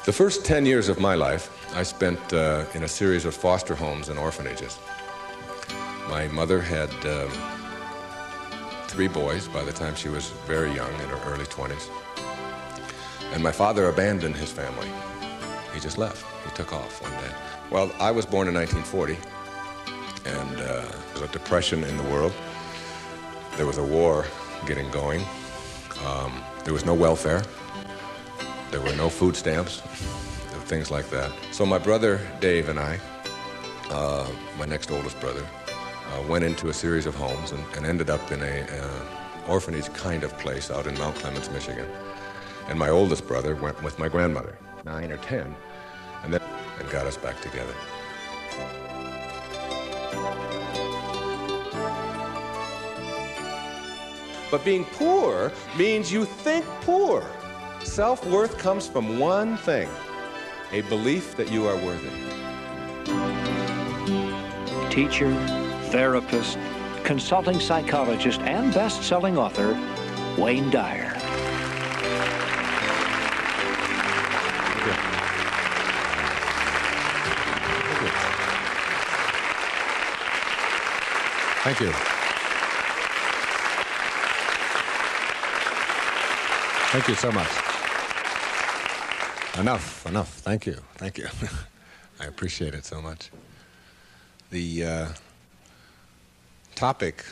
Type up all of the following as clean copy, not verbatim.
The first 10 years of my life, I spent in a series of foster homes and orphanages. My mother had 3 boys by the time she was very young, in her early 20s. And my father abandoned his family. He just left. He took off one day. Well, I was born in 1940, and there was a depression in the world. There was a war getting going. There was no welfare. There were no food stamps, things like that. So my brother Dave and I, my next oldest brother, went into a series of homes and ended up in an orphanage kind of place out in Mount Clemens, Michigan. And my oldest brother went with my grandmother, 9 or 10, and got us back together. But being poor means you think poor. Self-worth comes from one thing, a belief that you are worthy. Teacher, therapist, consulting psychologist, and best-selling author, Wayne Dyer. Thank you. Thank you so much. Enough. Thank you. I appreciate it so much. The topic,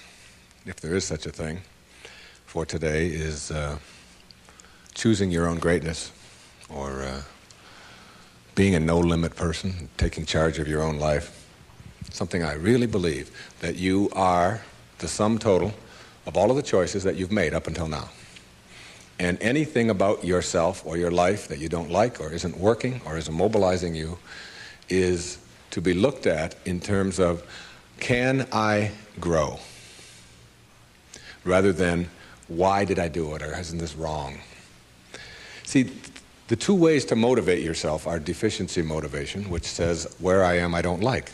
if there is such a thing, for today is choosing your own greatness, or being a no-limit person, taking charge of your own life. Something I really believe, that you are the sum total of all of the choices that you've made up until now. And anything about yourself or your life that you don't like or isn't working or isn't mobilizing you is to be looked at in terms of, can I grow? Rather than, why did I do it, or isn't this wrong? See, the 2 ways to motivate yourself are deficiency motivation, which says, where I am I don't like.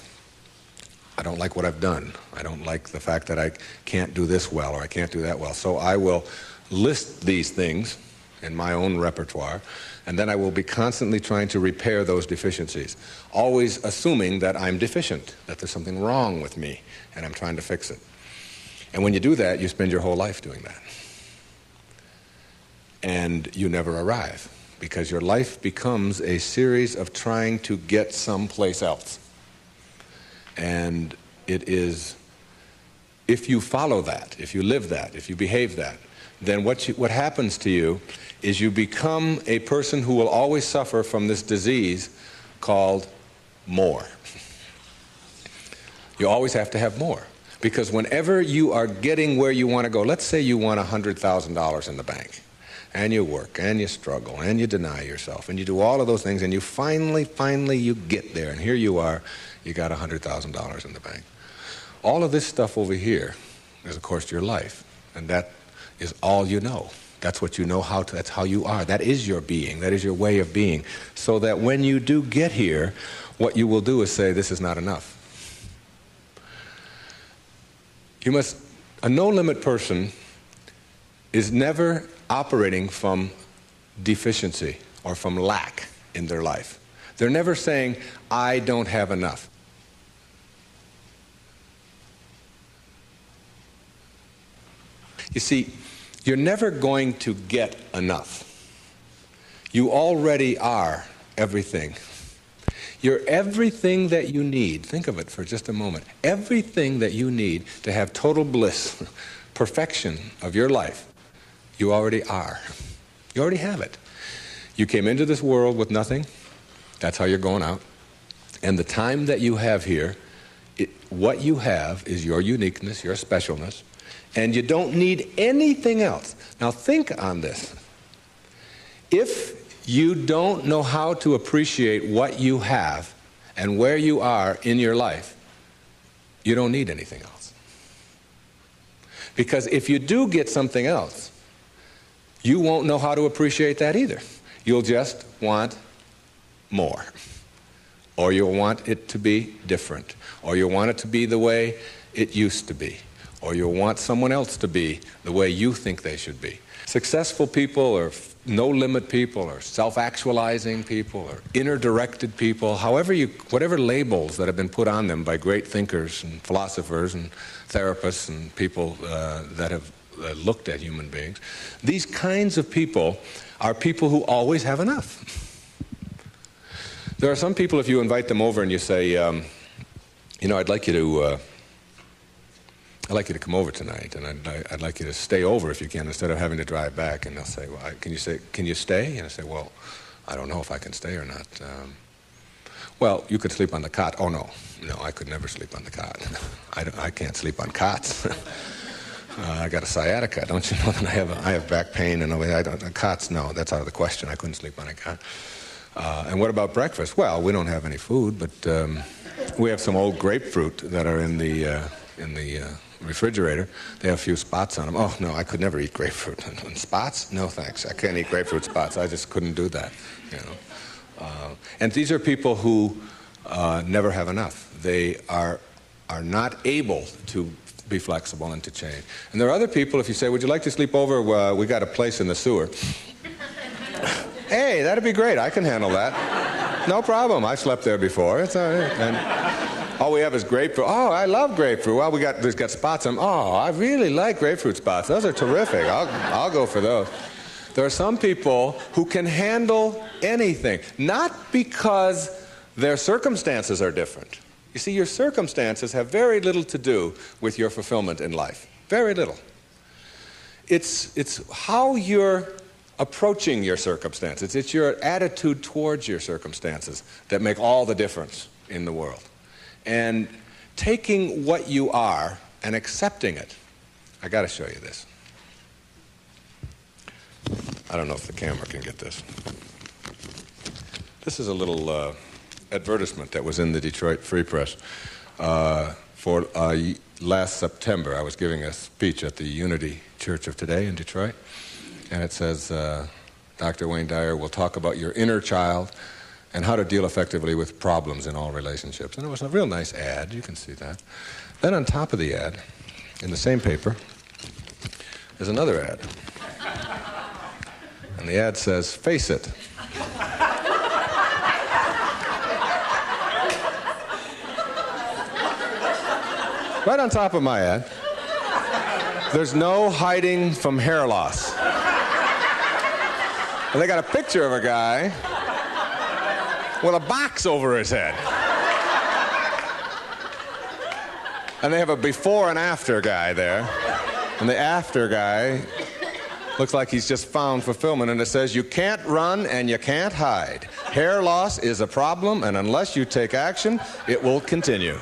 I don't like what I've done. I don't like the fact that I can't do this well or I can't do that well. So I will list these things in my own repertoire, and then I will be constantly trying to repair those deficiencies, always assuming that I'm deficient, that there's something wrong with me, and I'm trying to fix it. And when you do that, you spend your whole life doing that. And you never arrive, because your life becomes a series of trying to get someplace else. And it is, if you follow that, if you live that, if you behave that, then what happens to you is you become a person who will always suffer from this disease called more. You always have to have more. Because whenever you are getting where you want to go, let's say you want $100,000 in the bank, and you work, and you struggle, and you deny yourself, and you do all of those things, and you finally you get there, and here you are, you got $100,000 in the bank. All of this stuff over here is, of course, your life, and that is all you know. That's what you know how to, that's how you are. That is your being. That is your way of being. So that when you do get here, what you will do is say, this is not enough. A no-limit person is never operating from deficiency or from lack in their life. They're never saying, I don't have enough. You see, you're never going to get enough. You already are everything. You're everything that you need. Think of it for just a moment. Everything that you need to have total bliss, perfection of your life, you already are. You already have it. You came into this world with nothing. That's how you're going out. And the time that you have here, what you have is your uniqueness, your specialness, and you don't need anything else. Now think on this. If you don't know how to appreciate what you have and where you are in your life, you don't need anything else. Because if you do get something else, you won't know how to appreciate that either. You'll just want more. Or you'll want it to be different. Or you'll want it to be the way it used to be. or you'll want someone else to be the way you think they should be. Successful people or no-limit people or self-actualizing people or inner-directed people, whatever labels that have been put on them by great thinkers and philosophers and therapists and people that have looked at human beings, these kinds of people are people who always have enough. There are some people, if you invite them over and you say, you know, I'd like you to come over tonight, and I'd like you to stay over if you can, instead of having to drive back. And they'll say, well, can you stay? And I say, well, I don't know if I can stay or not. Well, you could sleep on the cot. Oh, no, I could never sleep on the cot. I can't sleep on cots. I got a sciatica, don't you know that I have back pain and cots? No, that's out of the question. I couldn't sleep on a cot. And what about breakfast? Well, we don't have any food, but we have some old grapefruit that are in the refrigerator. They have a few spots on them. Oh, no, I could never eat grapefruit. And spots? No, thanks. I can't eat grapefruit spots. I just couldn't do that, you know. And these are people who never have enough. They are not able to be flexible and to change. And there are other people, if you say, would you like to sleep over? We got a place in the sewer. Hey, that'd be great. I can handle that. No problem. I've slept there before. It's all right. And all we have is grapefruit. Oh, I love grapefruit. Well, there's got spots on them. Oh, I really like grapefruit spots. Those are terrific. I'll go for those. There are some people who can handle anything, not because their circumstances are different. You see, your circumstances have very little to do with your fulfillment in life. Very little. It's how you're approaching your circumstances. It's your attitude towards your circumstances that make all the difference in the world. And taking what you are and accepting it. I got to show you this. I don't know if the camera can get this. This is a little advertisement that was in the Detroit Free Press for last September. I was giving a speech at the Unity Church of Today in Detroit. And it says, Dr. Wayne Dyer will talk about your inner child and how to deal effectively with problems in all relationships. And it was a real nice ad. You can see that. Then on top of the ad, in the same paper, there's another ad. And the ad says, face it. Right on top of my ad, there's no hiding from hair loss. And they got a picture of a guy with a box over his head. And they have a before and after guy there. And the after guy looks like he's just found fulfillment. And it says, you can't run and you can't hide. Hair loss is a problem, and unless you take action, it will continue.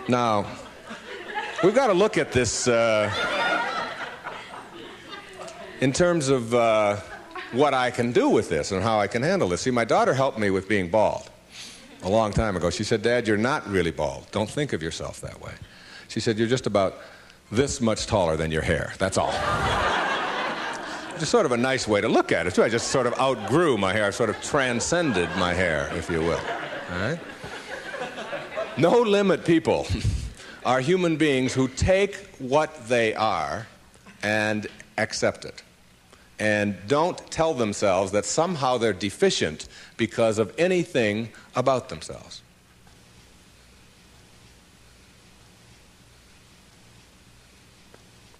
Now, we've got to look at this in terms of what I can do with this and how I can handle this. See, my daughter helped me with being bald a long time ago. She said, Dad, you're not really bald. Don't think of yourself that way. She said, you're just about this much taller than your hair. That's all. Just sort of a nice way to look at it, too. I just sort of outgrew my hair. I sort of transcended my hair, if you will. All right? No-limit people are human beings who take what they are and accept it, and don't tell themselves that somehow they're deficient because of anything about themselves.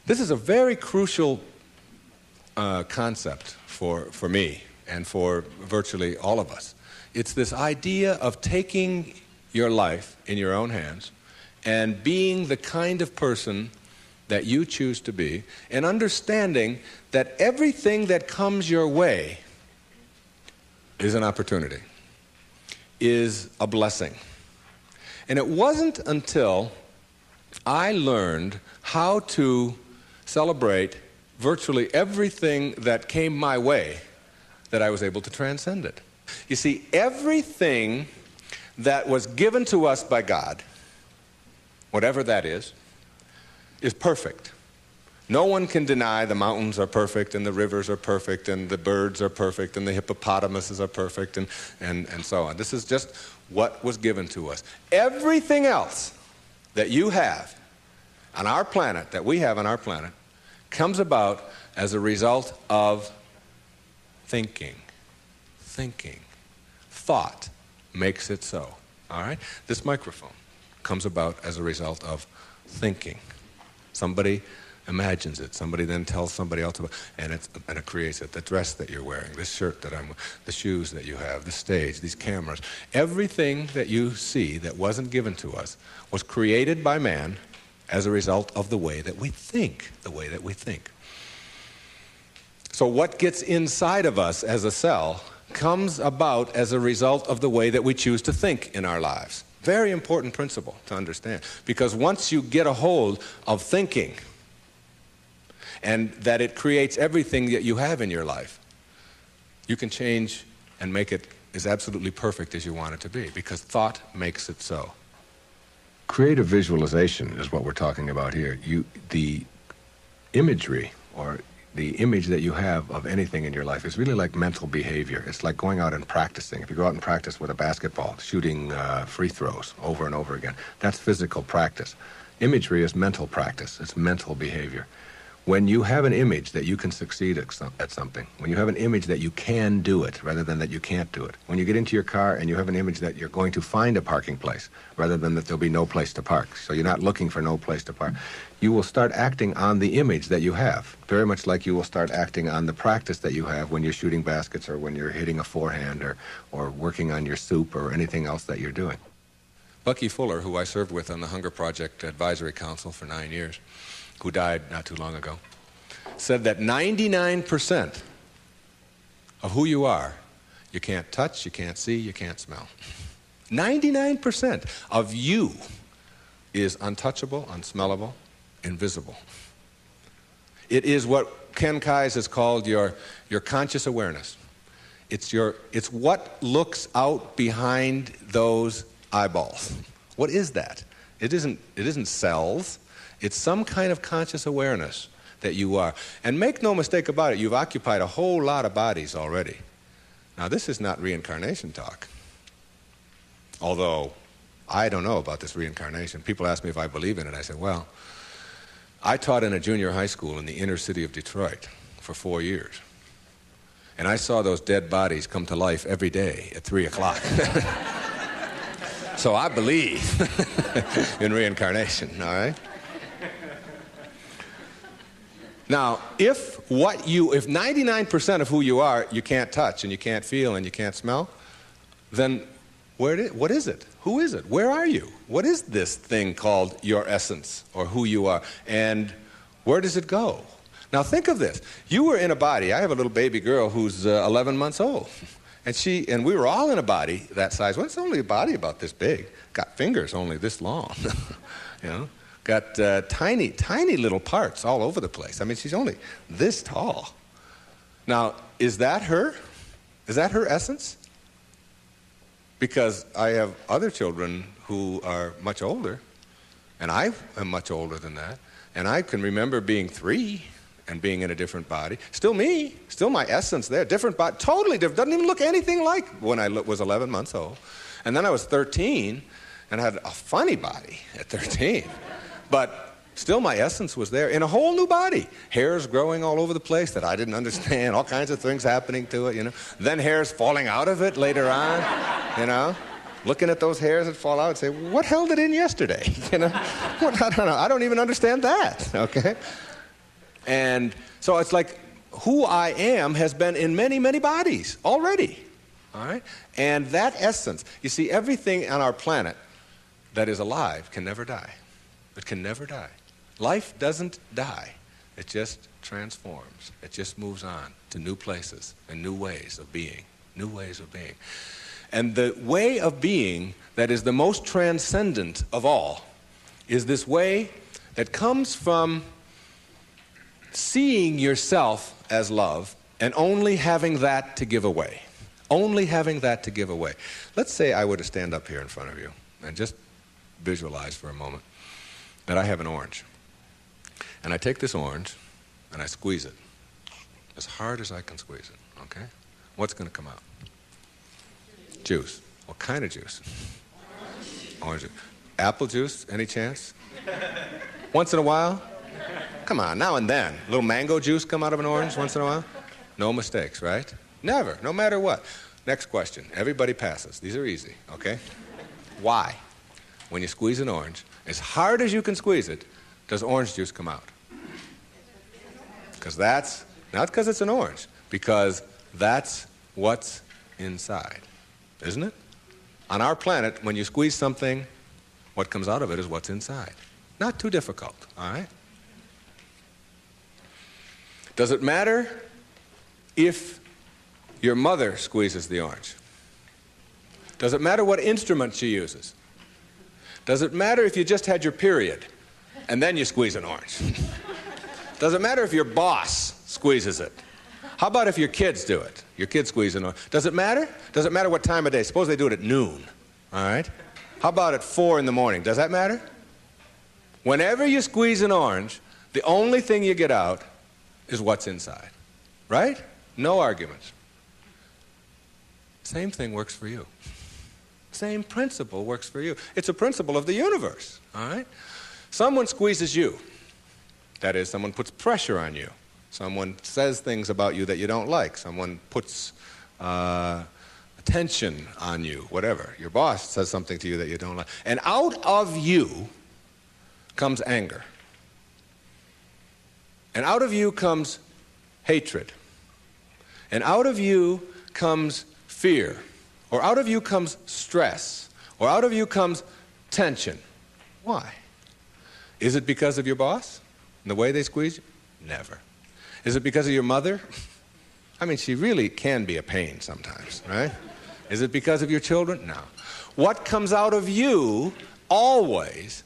This is a very crucial concept for me and for virtually all of us. It's this idea of taking your life in your own hands and being the kind of person that you choose to be, and understanding that everything that comes your way is an opportunity, is a blessing. And it wasn't until I learned how to celebrate virtually everything that came my way that I was able to transcend it. You see, everything that was given to us by God, whatever that is perfect. No one can deny the mountains are perfect and the rivers are perfect and the birds are perfect and the hippopotamuses are perfect and so on. This is just what was given to us. Everything else that you have on our planet, that we have on our planet, comes about as a result of thinking. Thinking. Thought makes it so. All right? This microphone comes about as a result of thinking. Somebody imagines it. Somebody then tells somebody else about it, and it creates it. The dress that you're wearing, this shirt that I'm wearing, the shoes that you have, the stage, these cameras. Everything that you see that wasn't given to us was created by man as a result of the way that we think. The way that we think. So what gets inside of us as a cell comes about as a result of the way that we choose to think in our lives. Very important principle to understand. Because once you get a hold of thinking, and that it creates everything that you have in your life, you can change and make it as absolutely perfect as you want it to be, because thought makes it so. Creative visualization is what we're talking about here. The imagery, or the image that you have of anything in your life, is really like mental behavior. It's like going out and practicing. If you go out and practice with a basketball, shooting free throws over and over again, that's physical practice. Imagery is mental practice. It's mental behavior. When you have an image that you can succeed at something, when you have an image that you can do it rather than that you can't do it, when you get into your car and you have an image that you're going to find a parking place rather than that there'll be no place to park, so you're not looking for no place to park, you will start acting on the image that you have, very much like you will start acting on the practice that you have when you're shooting baskets or when you're hitting a forehand or working on your soup or anything else that you're doing. Bucky Fuller, who I served with on the Hunger Project Advisory Council for 9 years, who died not too long ago, said that 99% of who you are, you can't touch, you can't see, you can't smell. 99% of you is untouchable, unsmellable, invisible. It is what Ken Kais has called your conscious awareness. It's what looks out behind those eyeballs. What is that? It isn't cells. It's some kind of conscious awareness that you are. And make no mistake about it, you've occupied a whole lot of bodies already. Now, this is not reincarnation talk. Although, I don't know about this reincarnation. People ask me if I believe in it. I said, well, I taught in a junior high school in the inner city of Detroit for 4 years. And I saw those dead bodies come to life every day at 3 o'clock. So I believe in reincarnation, all right? Now, if 99% of who you are, you can't touch and you can't feel and you can't smell, then what is it? Who is it? Where are you? What is this thing called your essence or who you are? And where does it go? Now think of this. You were in a body. I have a little baby girl who's 11 months old. And we were all in a body that size. Well, it's only a body about this big. Got fingers only this long. You know? Got tiny, tiny little parts all over the place. I mean, she's only this tall. Now, is that her? Is that her essence? Because I have other children who are much older, and I am much older than that, and I can remember being 3 and being in a different body. Still me, still my essence there, different body, totally different, doesn't even look anything like when I was 11 months old. And then I was 13 and had a funny body at 13. But still my essence was there in a whole new body. Hairs growing all over the place that I didn't understand, all kinds of things happening to it, you know. Then hairs falling out of it later on, you know. Looking at those hairs that fall out and say, what held it in yesterday? You know, I don't know. I don't even understand that, okay? And so it's like who I am has been in many, many bodies already, all right? And that essence, you see, everything on our planet that is alive can never die. It can never die. Life doesn't die. It just transforms. It just moves on to new places and new ways of being, new ways of being. And the way of being that is the most transcendent of all is this way that comes from seeing yourself as love and only having that to give away. Only having that to give away. Let's say I were to stand up here in front of you and just visualize for a moment that I have an orange. And I take this orange and I squeeze it as hard as I can squeeze it, okay? What's going to come out? Juice. What kind of juice? Orange juice. Apple juice, any chance? Once in a while? Come on, now and then. A little mango juice come out of an orange once in a while? No mistakes, right? Never, no matter what. Next question. Everybody passes. These are easy, okay? Why, when you squeeze an orange, as hard as you can squeeze it, does orange juice come out? Because that's, not because it's an orange, because that's what's inside, isn't it? On our planet, when you squeeze something, what comes out of it is what's inside. Not too difficult, all right? Does it matter if your mother squeezes the orange? Does it matter what instrument she uses? Does it matter if you just had your period and then you squeeze an orange? Does it matter if your boss squeezes it? How about if your kids do it? Your kids squeeze an orange. Does it matter? Does it matter what time of day? Suppose they do it at noon, all right? How about at 4 in the morning? Does that matter? Whenever you squeeze an orange, the only thing you get out is what's inside, right? No arguments. Same thing works for you. Same principle works for you. It's a principle of the universe, all right? Someone squeezes you. That is, someone puts pressure on you. Someone says things about you that you don't like. Someone puts attention on you, whatever. Your boss says something to you that you don't like. And out of you comes anger. And out of you comes hatred. And out of you comes fear. Or out of you comes stress. Or out of you comes tension. Why? Is it because of your boss and the way they squeeze you? Never. Is it because of your mother? I mean, she really can be a pain sometimes, right? Is it because of your children? No. What comes out of you always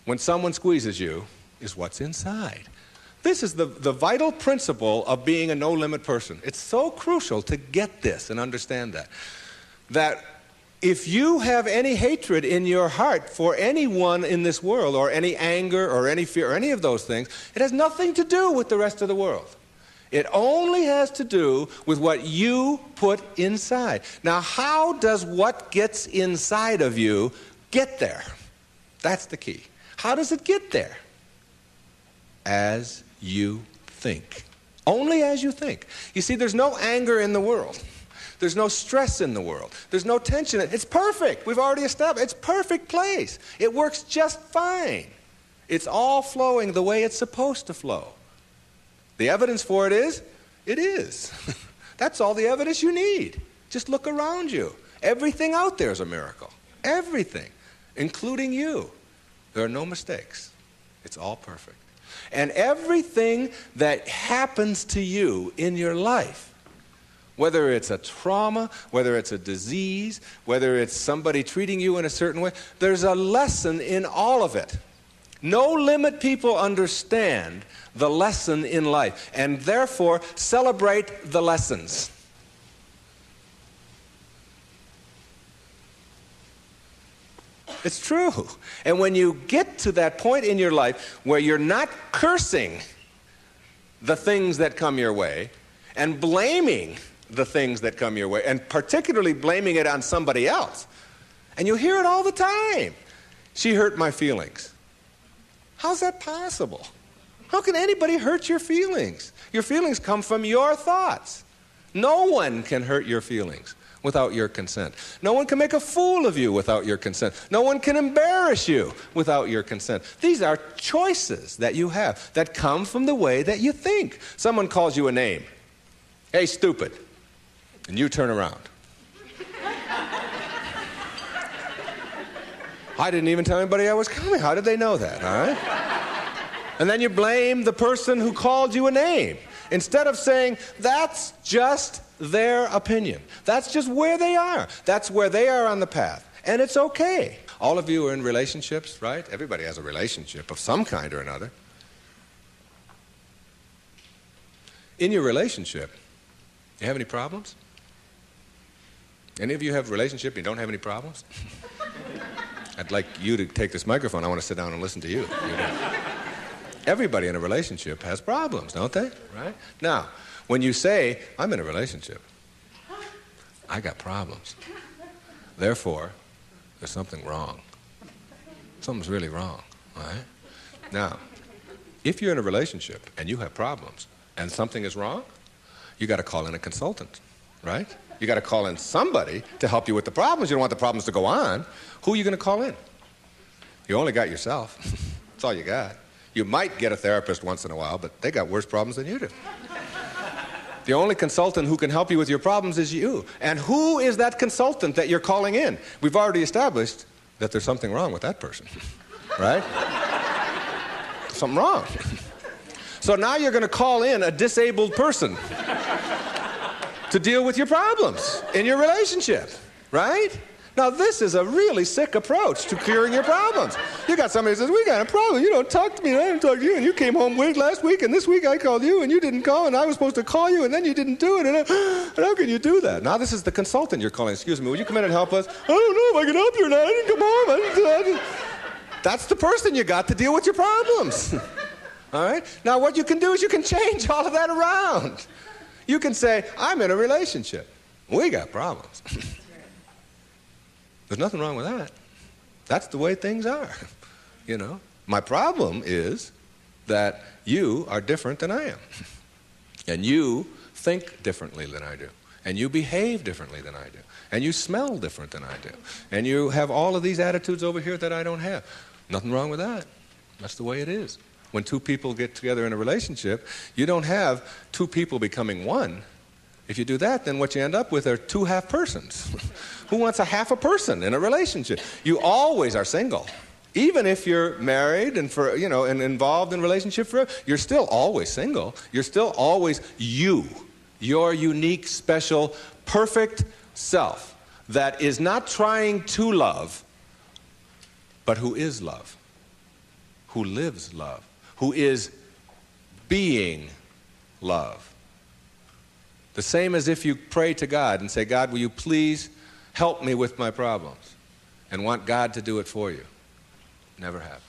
when someone squeezes you is what's inside. This is the vital principle of being a no-limit person. It's so crucial to get this and understand that. That if you have any hatred in your heart for anyone in this world, or any anger, or any fear, or any of those things, it has nothing to do with the rest of the world. It only has to do with what you put inside. Now, how does what gets inside of you get there? That's the key. How does it get there? As you think. Only as you think. You see, there's no anger in the world. There's no stress in the world. There's no tension. It's perfect. We've already established. It's a perfect place. It works just fine. It's all flowing the way it's supposed to flow. The evidence for it is, it is. That's all the evidence you need. Just look around you. Everything out there is a miracle. Everything, including you. There are no mistakes. It's all perfect. And everything that happens to you in your life, whether it's a trauma, whether it's a disease, whether it's somebody treating you in a certain way, there's a lesson in all of it. No-limit people understand the lesson in life and therefore celebrate the lessons. It's true. And when you get to that point in your life where you're not cursing the things that come your way and blaming the things that come your way, and particularly blaming it on somebody else, and you hear it all the time. She hurt my feelings. How's that possible? How can anybody hurt your feelings? Your feelings come from your thoughts. No one can hurt your feelings without your consent. No one can make a fool of you without your consent. No one can embarrass you without your consent. These are choices that you have that come from the way that you think. Someone calls you a name. Hey, stupid. And you turn around. I didn't even tell anybody I was coming. How did they know that, all right? And then you blame the person who called you a name. Instead of saying, that's just their opinion. That's just where they are. That's where they are on the path. And it's okay. All of you are in relationships, right? Everybody has a relationship of some kind or another. In your relationship, you have any problems? Any of you have a relationship and you don't have any problems? I'd like you to take this microphone. I want to sit down and listen to you. Everybody in a relationship has problems, don't they? Right? Now, when you say, I'm in a relationship, I got problems. Therefore, there's something wrong. Something's really wrong, all right? Now, if you're in a relationship and you have problems and something is wrong, you got to call in a consultant, right? You got to call in somebody to help you with the problems. You don't want the problems to go on. Who are you going to call in? You only got yourself. That's all you got. You might get a therapist once in a while, but they got worse problems than you do. The only consultant who can help you with your problems is you. And who is that consultant that you're calling in? We've already established that there's something wrong with that person, right? Something wrong. So now you're going to call in a disabled person to deal with your problems in your relationship, right? Now this is a really sick approach to curing your problems. You got somebody who says, we got a problem, you don't talk to me and I didn't talk to you, and you came home late last week and this week I called you and you didn't call and I was supposed to call you and then you didn't do it, and how can you do that? Now this is the consultant you're calling. Excuse me, would you come in and help us? I don't know if I can help you or not. I didn't come home. I didn't. That's the person you got to deal with your problems. All right? Now what you can do is you can change all of that around. You can say, I'm in a relationship. We got problems. There's nothing wrong with that. That's the way things are. You know, my problem is that you are different than I am. And you think differently than I do. And you behave differently than I do. And you smell different than I do. And you have all of these attitudes over here that I don't have. Nothing wrong with that. That's the way it is. When two people get together in a relationship, you don't have two people becoming one. If you do that, then what you end up with are two half persons. Who wants a half a person in a relationship? You always are single. Even if you're married and and involved in a relationship forever, you're still always single. You're still always you. Your unique, special, perfect self that is not trying to love, but who is love, who lives love, who is being love. The same as if you pray to God and say, God, will you please help me with my problems? And want God to do it for you. Never happen.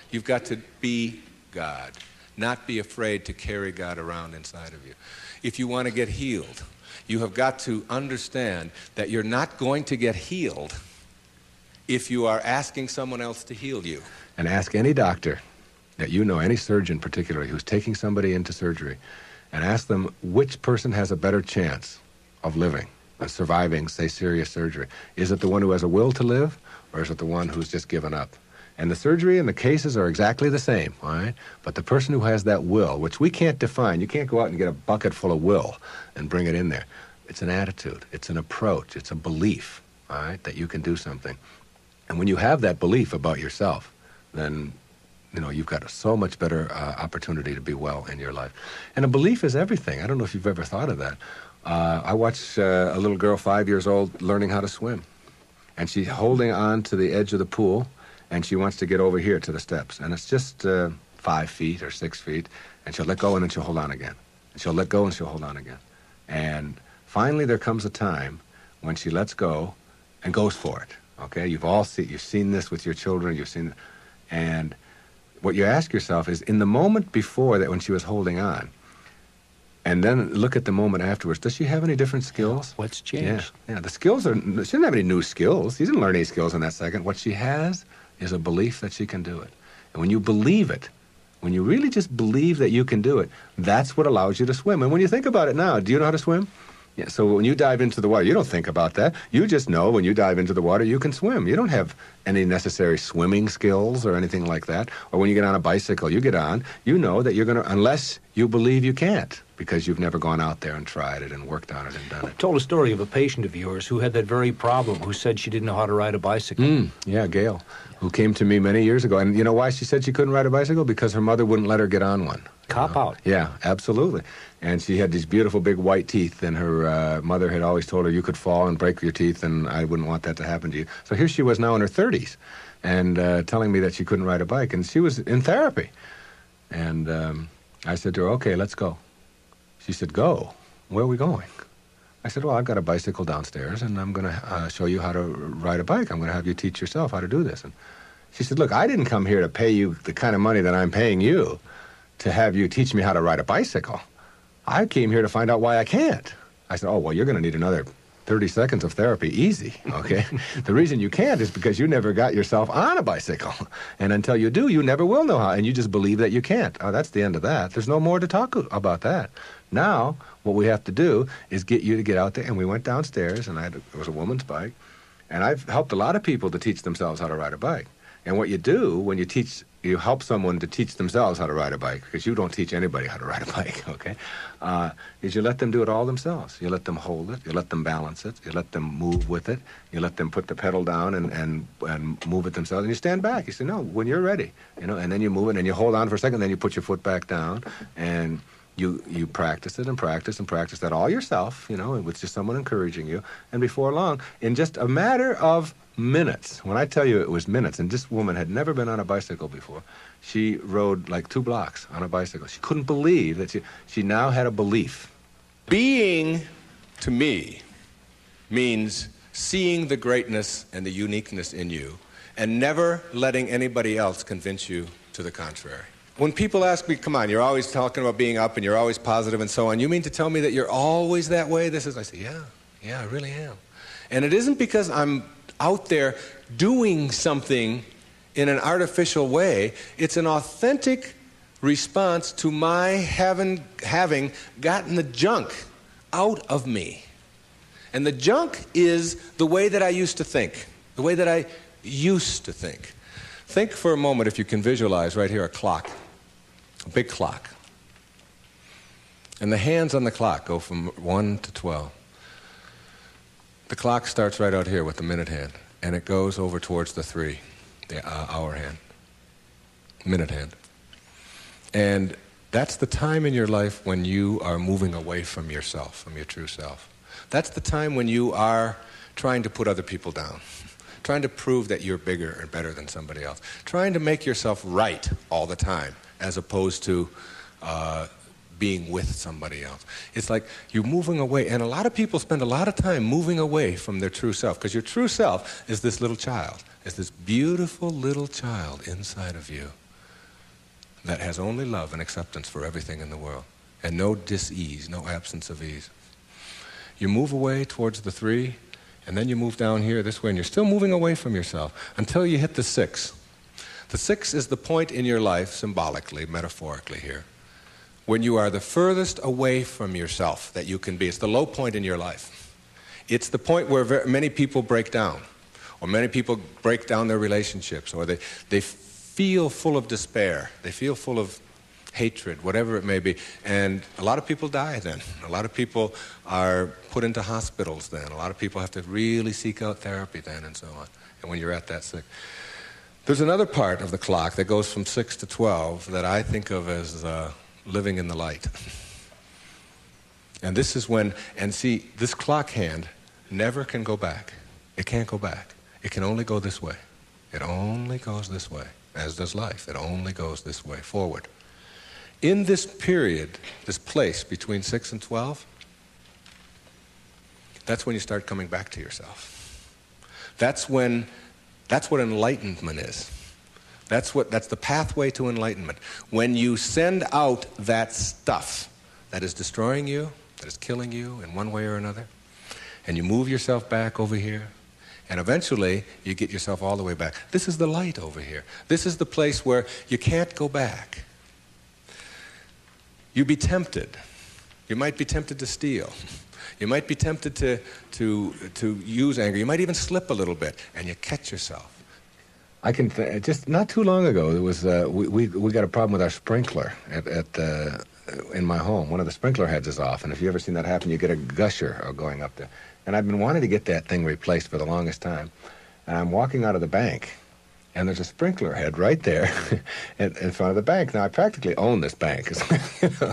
You've got to be God, not be afraid to carry God around inside of you. If you want to get healed, you have got to understand that you're not going to get healed if you are asking someone else to heal you. And ask any doctor that you know, any surgeon particularly, who's taking somebody into surgery, and ask them which person has a better chance of living, of surviving, say, serious surgery. Is it the one who has a will to live, or is it the one who's just given up? And the surgery and the cases are exactly the same, all right? But the person who has that will, which we can't define, you can't go out and get a bucket full of will and bring it in there. It's an attitude, it's an approach, it's a belief, all right, that you can do something. And when you have that belief about yourself, then you've got so much better opportunity to be well in your life. And a belief is everything. I don't know if you've ever thought of that. I watched a little girl, 5 years old, learning how to swim. And she's holding on to the edge of the pool, and she wants to get over here to the steps. And it's just 5 feet or 6 feet, and she'll let go, and then she'll hold on again. And she'll let go, and she'll hold on again. And finally there comes a time when she lets go and goes for it. Okay? You've seen this with your children, you've seen it. And what you ask yourself is, in the moment before that when she was holding on, and then look at the moment afterwards, does she have any different skills? What's changed? Yeah, the skills she didn't have any new skills. She didn't learn any skills in that second. What she has is a belief that she can do it. And when you believe it, when you really just believe that you can do it, that's what allows you to swim. And when you think about it now, do you know how to swim? Yeah, so when you dive into the water, you don't think about that. You just know when you dive into the water, you can swim. You don't have any necessary swimming skills or anything like that. Or when you get on a bicycle, you get on, you know that you're going to, unless you believe you can't, because you've never gone out there and tried it and worked on it and done it. Told a story of a patient of yours who had that very problem, who said she didn't know how to ride a bicycle. Yeah, Gail, who came to me many years ago. And you know why she said she couldn't ride a bicycle? Because her mother wouldn't let her get on one. Cop out. Yeah, absolutely. And she had these beautiful big white teeth, and her mother had always told her you could fall and break your teeth, and I wouldn't want that to happen to you. So here she was now in her 30s, and telling me that she couldn't ride a bike, and she was in therapy. And I said to her, okay, let's go. She said, go? Where are we going? I said, well, I've got a bicycle downstairs, and I'm going to show you how to ride a bike. I'm going to have you teach yourself how to do this. And she said, look, I didn't come here to pay you the kind of money that I'm paying you to have you teach me how to ride a bicycle. I came here to find out why I can't. I said, oh, well, you're going to need another 30 seconds of therapy easy, okay? The reason you can't is because you never got yourself on a bicycle. And until you do, you never will know how. And you just believe that you can't. Oh, that's the end of that. There's no more to talk about that. Now, what we have to do is get you to get out there. And we went downstairs, and it was a woman's bike. And I've helped a lot of people to teach themselves how to ride a bike. And what you do when you help someone to teach themselves how to ride a bike, because you don't teach anybody how to ride a bike, okay, is you let them do it all themselves. You let them hold it, you let them balance it, you let them move with it, you let them put the pedal down and move it themselves, and you stand back. You say, no, when you're ready, and then you move it, and you hold on for a second, then you put your foot back down, and you practice it and practice and practice that all yourself, with just someone encouraging you, and before long, in just a matter of minutes. When I tell you it was minutes, and this woman had never been on a bicycle before. She rode like 2 blocks on a bicycle. She couldn't believe that she now had a belief. Being, to me, means seeing the greatness and the uniqueness in you and never letting anybody else convince you to the contrary. When people ask me, come on, you're always talking about being up and you're always positive and so on, you mean to tell me that you're always that way? I say, yeah, I really am. And it isn't because I'm out there doing something in an artificial way. It's an authentic response to my having gotten the junk out of me. And the junk is the way that I used to think, the way that I used to think. Think for a moment, if you can visualize right here, a clock, a big clock. And the hands on the clock go from 1 to 12. The clock starts right out here with the minute hand, and it goes over towards the 3, the hour hand, minute hand. And that's the time in your life when you are moving away from yourself, from your true self. That's the time when you are trying to put other people down, trying to prove that you're bigger and better than somebody else, trying to make yourself right all the time, as opposed to being with somebody else. It's like you're moving away, and a lot of people spend a lot of time moving away from their true self, because your true self is this little child, is this beautiful little child inside of you that has only love and acceptance for everything in the world, and no dis-ease, no absence of ease. You move away towards the 3, and then you move down here this way, and you're still moving away from yourself until you hit the 6. The 6 is the point in your life, symbolically, metaphorically here, when you are the furthest away from yourself that you can be. It's the low point in your life. It's the point where many people break down, or many people break down their relationships, or they feel full of despair, they feel full of hatred, whatever it may be. And a lot of people die then. A lot of people are put into hospitals then. A lot of people have to really seek out therapy then, and so on. And when you're at that 6. There's another part of the clock that goes from 6 to 12 that I think of as living in the light. And this is when, and see, this clock hand never can go back. It can't go back. It can only go this way. It only goes this way, as does life. It only goes this way, forward. In this period, this place between 6 and 12, that's when you start coming back to yourself. That's what enlightenment is. That's the pathway to enlightenment. When you send out that stuff that is destroying you, that is killing you in one way or another, and you move yourself back over here, and eventually you get yourself all the way back. This is the light over here. This is the place where you can't go back. You'd be tempted. You might be tempted to steal. You might be tempted to use anger. You might even slip a little bit, and you catch yourself. I can just not too long ago there was we got a problem with our sprinkler in my home. One of the sprinkler heads is off, and if you ever seen that happen, you get a gusher going up there. And I've been wanting to get that thing replaced for the longest time. And I'm walking out of the bank, and there's a sprinkler head right there in front of the bank. Now I practically own this bank,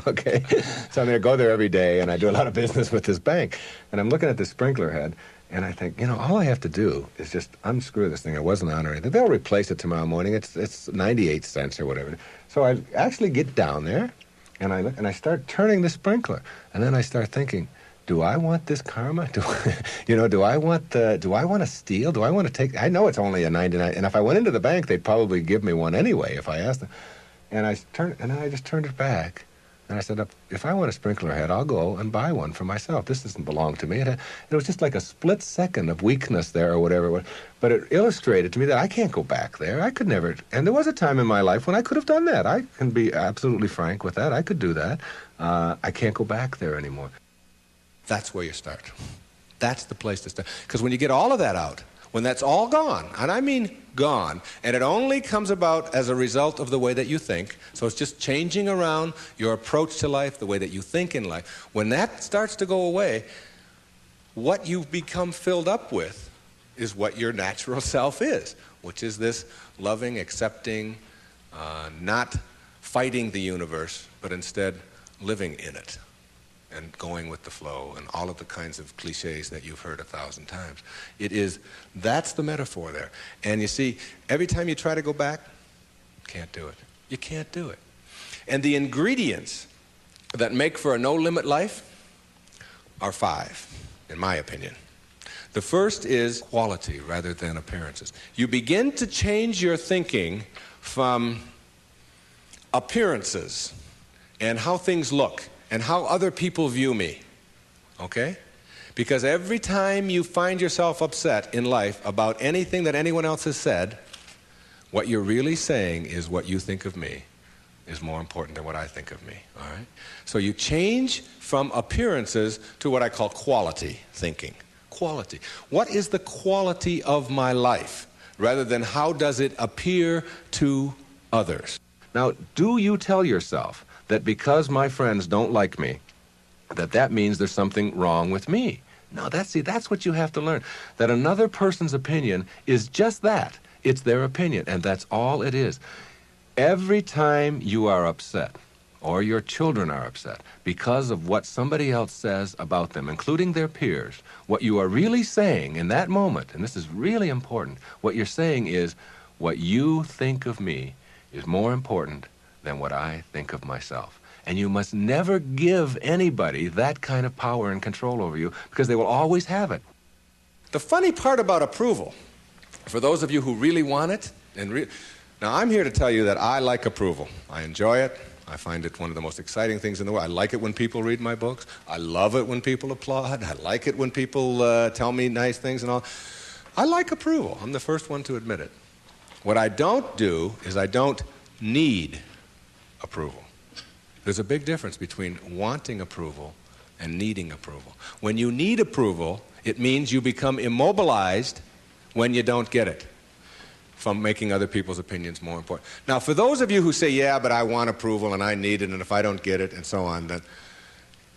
okay. So I'm going to go there every day, and I do a lot of business with this bank. And I'm looking at this sprinkler head. And I think, all I have to do is just unscrew this thing. It wasn't on or anything. They'll replace it tomorrow morning. It's 98 cents or whatever. So I actually get down there, and I start turning the sprinkler. And then I start thinking, do I want this karma? Do I want to steal? Do I want to take? I know it's only a 99. And if I went into the bank, they'd probably give me one anyway if I asked them. And I just turned it back And I said, if I want a sprinkler head, I'll go and buy one for myself. This doesn't belong to me. It was just like a split second of weakness there or whatever it was. But it illustrated to me that I can't go back there. I could never. And there was a time in my life when I could have done that. I can be absolutely frank with that. I could do that. I can't go back there anymore. That's where you start. That's the place to start. Because when you get all of that out, when that's all gone, and I mean gone, and it only comes about as a result of the way that you think, so it's just changing around your approach to life, the way that you think in life. When that starts to go away, what you've become filled up with is what your natural self is, which is this loving, accepting, not fighting the universe, but instead living in it and going with the flow and all of the kinds of cliches that you've heard 1,000 times. That's the metaphor there. And you see, every time you try to go back, can't do it. You can't do it. And the ingredients that make for a no-limit life are 5, in my opinion. The first is quality rather than appearances. You begin to change your thinking from appearances and how things look and how other people view me, okay? Because every time you find yourself upset in life about anything that anyone else has said, what you're really saying is what you think of me is more important than what I think of me, all right? So you change from appearances to what I call quality thinking. Quality. What is the quality of my life, rather than how does it appear to others? Now, do you tell yourself that because my friends don't like me, that means there's something wrong with me? No, that's what you have to learn. That another person's opinion is just that. It's their opinion, and that's all it is. Every time you are upset, or your children are upset, because of what somebody else says about them, including their peers, what you are really saying in that moment, and this is really important, what you're saying is, what you think of me is more important than what I think of myself. And you must never give anybody that kind of power and control over you, because they will always have it. The funny part about approval, for those of you who really want it, now I'm here to tell you that I like approval. I enjoy it. I find it one of the most exciting things in the world. I like it when people read my books. I love it when people applaud. I like it when people tell me nice things and all. I like approval. I'm the first one to admit it. What I don't do is I don't need approval. There's a big difference between wanting approval and needing approval. When you need approval, it means you become immobilized when you don't get it, from making other people's opinions more important. Now, for those of you who say, yeah, but I want approval and I need it, and if I don't get it, and so on, then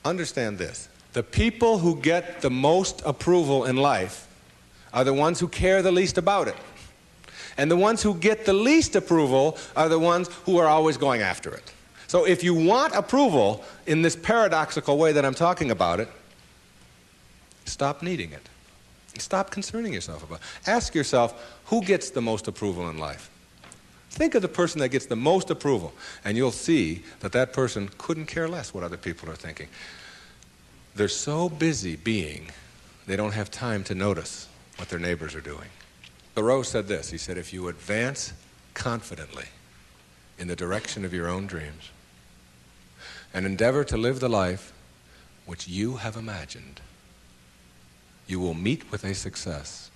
understand this. The people who get the most approval in life are the ones who care the least about it. And the ones who get the least approval are the ones who are always going after it. So if you want approval in this paradoxical way that I'm talking about it, stop needing it. Stop concerning yourself about it. Ask yourself, who gets the most approval in life? Think of the person that gets the most approval, and you'll see that that person couldn't care less what other people are thinking. They're so busy being, they don't have time to notice what their neighbors are doing. Thoreau said this. He said, if you advance confidently in the direction of your own dreams and endeavor to live the life which you have imagined, you will meet with a success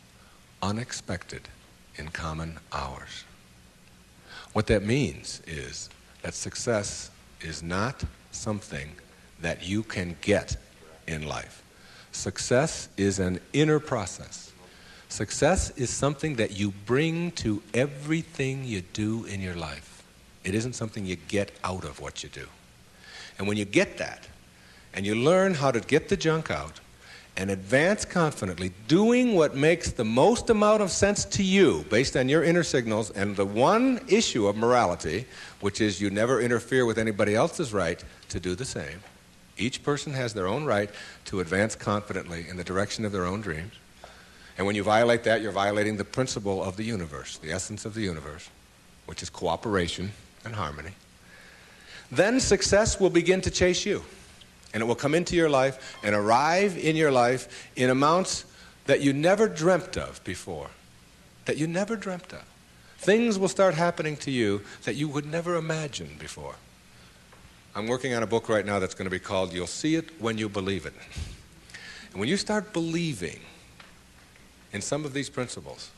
unexpected in common hours. What that means is that success is not something that you can get in life. Success is an inner process. Success is something that you bring to everything you do in your life. It isn't something you get out of what you do. And when you get that, and you learn how to get the junk out, and advance confidently, doing what makes the most amount of sense to you based on your inner signals and the one issue of morality, which is you never interfere with anybody else's right to do the same. Each person has their own right to advance confidently in the direction of their own dreams. And when you violate that, you're violating the principle of the universe, the essence of the universe, which is cooperation and harmony. Then success will begin to chase you. And it will come into your life and arrive in your life in amounts that you never dreamt of before. That you never dreamt of. Things will start happening to you that you would never imagine before. I'm working on a book right now that's going to be called You'll See It When You Believe It. And when you start believing in some of these principles,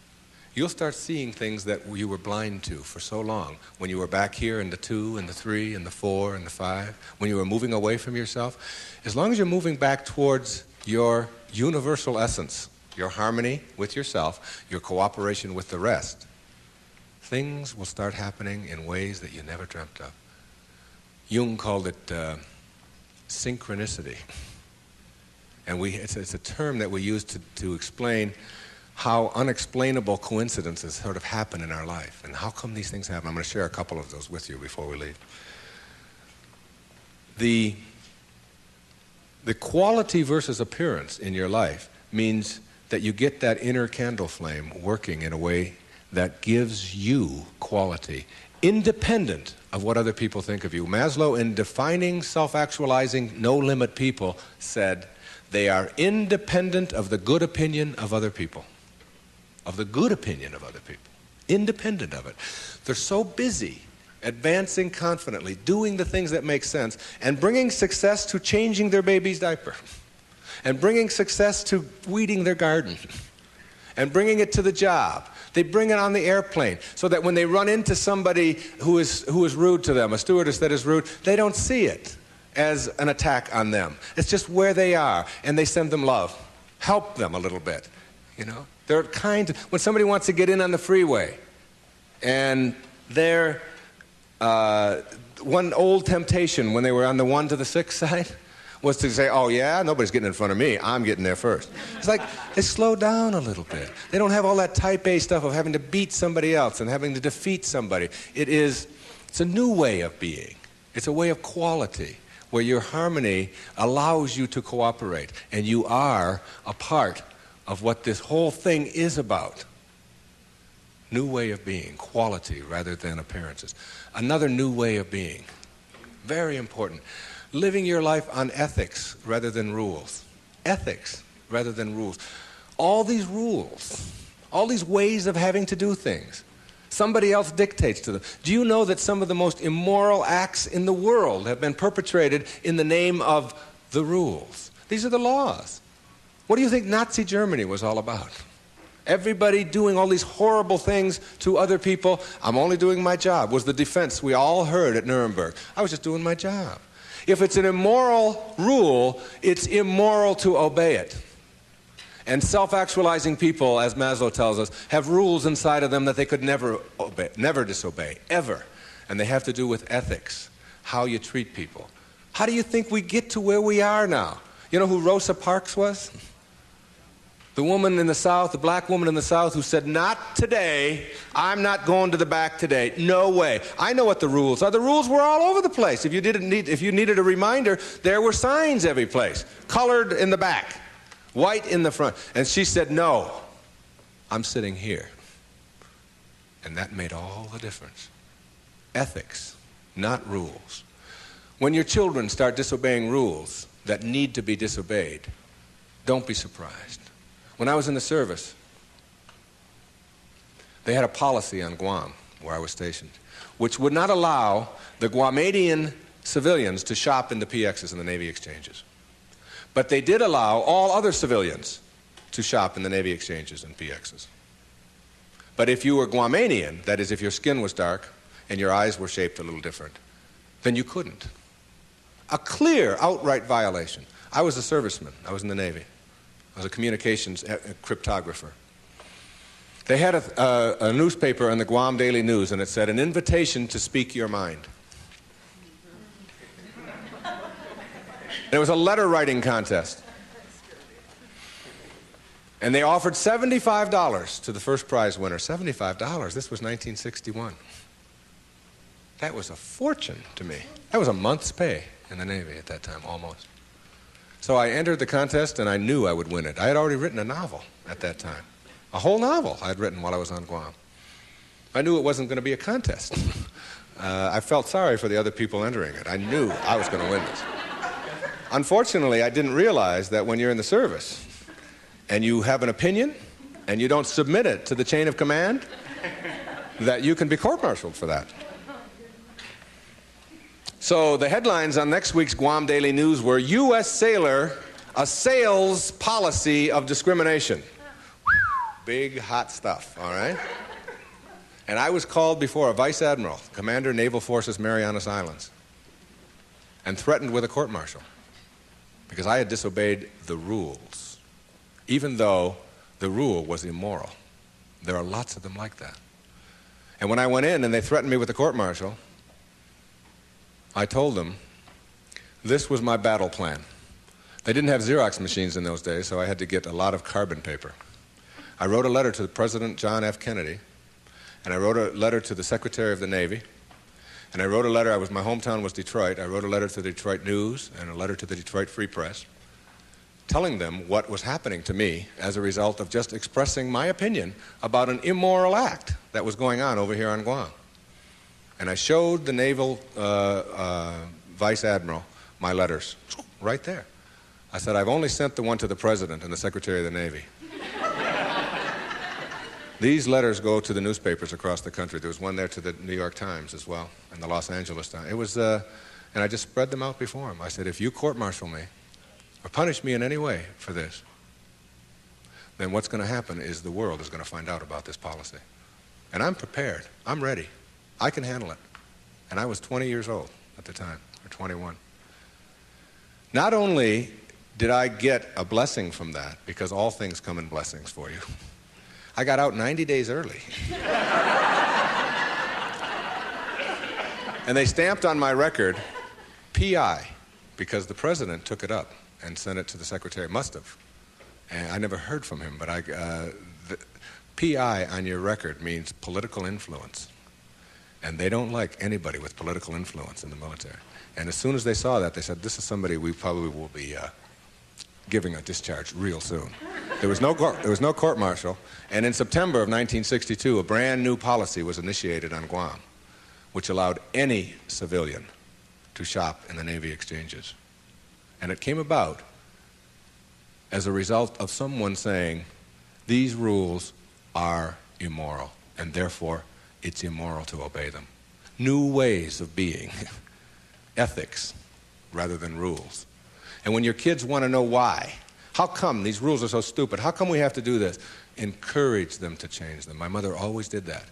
you'll start seeing things that you were blind to for so long. When you were back here in the 2 and the 3 and the 4 and the 5, when you were moving away from yourself, as long as you're moving back towards your universal essence, your harmony with yourself, your cooperation with the rest, things will start happening in ways that you never dreamt of. Jung called it synchronicity. And it's a term that we use to explain how unexplainable coincidences sort of happen in our life. And how come these things happen? I'm going to share a couple of those with you before we leave. The quality versus appearance in your life means that you get that inner candle flame working in a way that gives you quality, independent of what other people think of you. Maslow, in defining self-actualizing, no-limit people, said they are independent of the good opinion of other people. Of the good opinion of other people. Independent of it. They're so busy advancing confidently, doing the things that make sense, and bringing success to changing their baby's diaper, and bringing success to weeding their garden, and bringing it to the job. They bring it on the airplane so that when they run into somebody who is rude to them, a stewardess that is rude, they don't see it as an attack on them. It's just where they are, and they send them love. Help them a little bit, you know. They're kind. When somebody wants to get in on the freeway, and they're one old temptation when they were on the 1 to the 6 side was to say, oh yeah, nobody's getting in front of me, I'm getting there first. It's like they slow down a little bit. They don't have all that type A stuff of having to beat somebody else and having to defeat somebody. It's a new way of being. It's a way of quality where your harmony allows you to cooperate, and you are a part of what this whole thing is about. New way of being, quality rather than appearances. Another new way of being, very important. Living your life on ethics rather than rules. Ethics rather than rules. All these rules, all these ways of having to do things, somebody else dictates to them. Do you know that some of the most immoral acts in the world have been perpetrated in the name of the rules? These are the laws. What do you think Nazi Germany was all about? Everybody doing all these horrible things to other people. I'm only doing my job, was the defense we all heard at Nuremberg. I was just doing my job. If it's an immoral rule, it's immoral to obey it. And self-actualizing people, as Maslow tells us, have rules inside of them that they could never obey, never disobey, ever. And they have to do with ethics, how you treat people. How do you think we get to where we are now? You know who Rosa Parks was? The woman in the South, the black woman in the South who said, not today, I'm not going to the back today, no way. I know what the rules are. The rules were all over the place. If you needed a reminder, there were signs every place, colored in the back, white in the front. And she said, no, I'm sitting here. And that made all the difference. Ethics, not rules. When your children start disobeying rules that need to be disobeyed, don't be surprised. When I was in the service, they had a policy on Guam, where I was stationed, which would not allow the Guamanian civilians to shop in the PXs and the Navy exchanges. But they did allow all other civilians to shop in the Navy exchanges and PXs. But if you were Guamanian, that is, if your skin was dark and your eyes were shaped a little different, then you couldn't. A clear, outright violation. I was a serviceman. I was in the Navy. I was a communications cryptographer. They had a newspaper in the Guam Daily News, and it said, an invitation to speak your mind. And it was a letter writing contest. And they offered $75 to the first prize winner. $75. This was 1961. That was a fortune to me. That was a month's pay in the Navy at that time, almost. So I entered the contest, and I knew I would win it. I had already written a novel at that time. A whole novel I had written while I was on Guam. I knew it wasn't going to be a contest. I felt sorry for the other people entering it. I knew I was going to win this. Unfortunately, I didn't realize that when you're in the service and you have an opinion and you don't submit it to the chain of command, that you can be court-martialed for that. So the headlines on next week's Guam Daily News were U.S. sailor assails policy of discrimination. Big, hot stuff, all right? And I was called before a vice admiral, commander Naval Forces Marianas Islands, and threatened with a court-martial because I had disobeyed the rules, even though the rule was immoral. There are lots of them like that. And when I went in and they threatened me with a court-martial, I told them this was my battle plan. They didn't have Xerox machines in those days, so I had to get a lot of carbon paper. I wrote a letter to President John F. Kennedy, and I wrote a letter to the Secretary of the Navy, and I wrote a letter. My hometown was Detroit. I wrote a letter to the Detroit News and a letter to the Detroit Free Press, telling them what was happening to me as a result of just expressing my opinion about an immoral act that was going on over here on Guam. And I showed the naval vice admiral my letters right there. I said, I've only sent the one to the president and the secretary of the Navy. These letters go to the newspapers across the country. There was one there to the New York Times as well, and the Los Angeles Times. It was, and I just spread them out before him. I said, if you court-martial me or punish me in any way for this, then what's going to happen is the world is going to find out about this policy. And I'm prepared. I'm ready. I can handle it. And I was 20 years old at the time, or 21. Not only did I get a blessing from that, because all things come in blessings for you, I got out 90 days early. And they stamped on my record, P.I., because the president took it up and sent it to the secretary. Must have. And I never heard from him, but the P.I. on your record means political influence. And they don't like anybody with political influence in the military. And as soon as they saw that, they said, this is somebody we probably will be giving a discharge real soon. There was no court-martial, and in September of 1962, a brand new policy was initiated on Guam, which allowed any civilian to shop in the Navy exchanges. And it came about as a result of someone saying, these rules are immoral, and therefore it's immoral to obey them. New ways of being, ethics rather than rules. And when your kids want to know why, how come these rules are so stupid? How come we have to do this? Encourage them to change them. My mother always did that.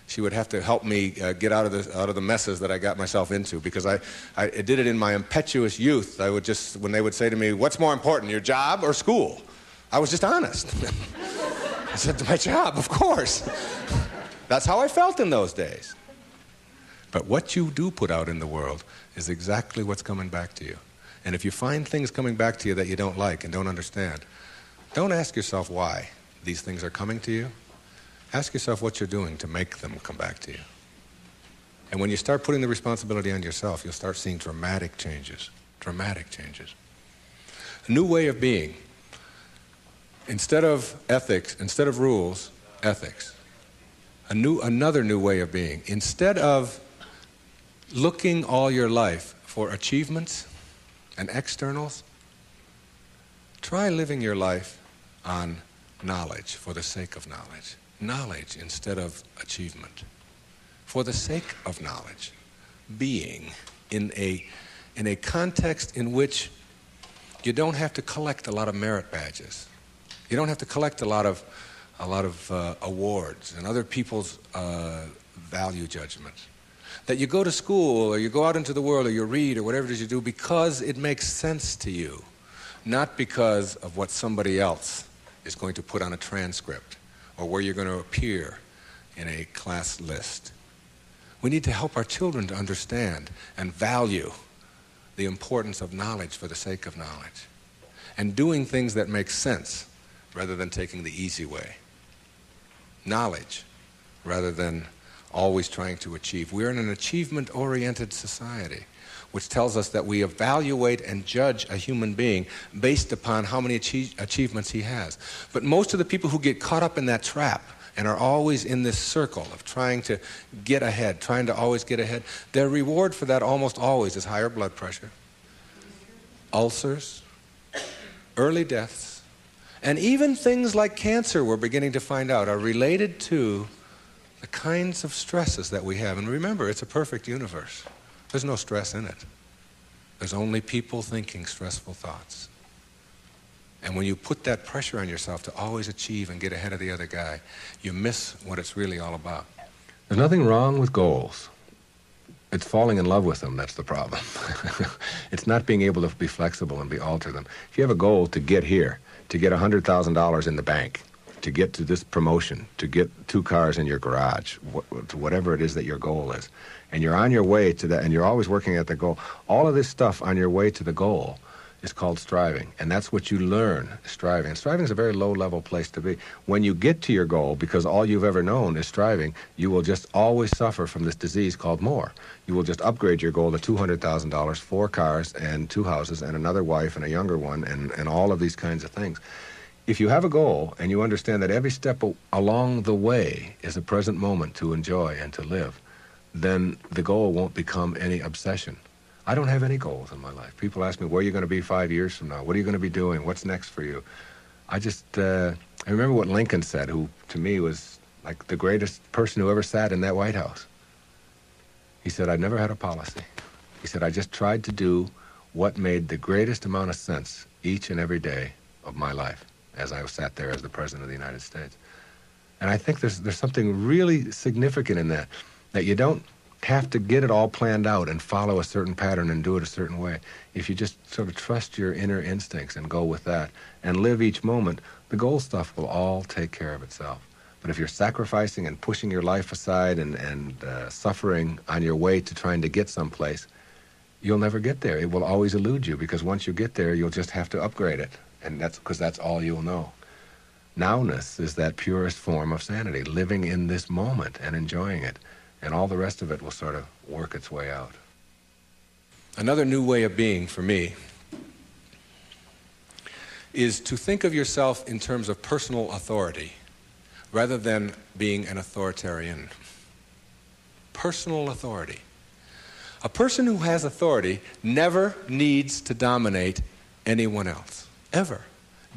She would have to help me get out of the messes that I got myself into, because I did it in my impetuous youth. I would just, when they would say to me, what's more important, your job or school? I was just honest. I said, my job, of course. That's how I felt in those days. But what you do put out in the world is exactly what's coming back to you. And if you find things coming back to you that you don't like and don't understand, don't ask yourself why these things are coming to you. Ask yourself what you're doing to make them come back to you. And when you start putting the responsibility on yourself, you'll start seeing dramatic changes. Dramatic changes. A new way of being. Instead of ethics, instead of rules, ethics. Another new way of being. Instead of looking all your life for achievements and externals, try living your life on knowledge for the sake of knowledge. Knowledge instead of achievement. For the sake of knowledge. Being in a context in which you don't have to collect a lot of merit badges. You don't have to collect a lot of awards and other people's value judgments. That you go to school or you go out into the world or you read or whatever it is you do because it makes sense to you, not because of what somebody else is going to put on a transcript or where you're going to appear in a class list. We need to help our children to understand and value the importance of knowledge for the sake of knowledge and doing things that make sense rather than taking the easy way. Knowledge rather than always trying to achieve. We're in an achievement-oriented society, which tells us that we evaluate and judge a human being based upon how many achievements he has. But most of the people who get caught up in that trap and are always in this circle of trying to get ahead, trying to always get ahead, their reward for that almost always is higher blood pressure, ulcers, early deaths, and even things like cancer, we're beginning to find out, are related to the kinds of stresses that we have. And remember, it's a perfect universe. There's no stress in it. There's only people thinking stressful thoughts. And when you put that pressure on yourself to always achieve and get ahead of the other guy, you miss what it's really all about. There's nothing wrong with goals. It's falling in love with them that's the problem. It's not being able to be flexible and alter them. If you have a goal to get here, to get $100,000 in the bank, to get to this promotion, to get 2 cars in your garage, to whatever it is that your goal is, and you're on your way to that, and you're always working at the goal, all of this stuff on your way to the goal is called striving, and that's what you learn, striving. And striving is a very low-level place to be. When you get to your goal, because all you've ever known is striving, you will just always suffer from this disease called more. You will just upgrade your goal to $200,000, 4 cars and 2 houses and another wife and a younger one and all of these kinds of things. If you have a goal and you understand that every step along the way is a present moment to enjoy and to live, then the goal won't become any obsession. I don't have any goals in my life. People ask me, where are you going to be 5 years from now? What are you going to be doing? What's next for you? I remember what Lincoln said, who to me was like the greatest person who ever sat in that White House. He said, I never had a policy. He said, I just tried to do what made the greatest amount of sense each and every day of my life as I sat there as the President of the United States. And I think there's something really significant in that you don't have to get it all planned out and follow a certain pattern and do it a certain way. If you just sort of trust your inner instincts and go with that and live each moment, the goal stuff will all take care of itself. But if you're sacrificing and pushing your life aside and suffering on your way to trying to get someplace, you'll never get there. It will always elude you, because once you get there, you'll just have to upgrade it. And that's because that's all you'll know. Nowness is that purest form of sanity, living in this moment and enjoying it. And all the rest of it will sort of work its way out. Another new way of being for me is to think of yourself in terms of personal authority rather than being an authoritarian. Personal authority. A person who has authority never needs to dominate anyone else, ever.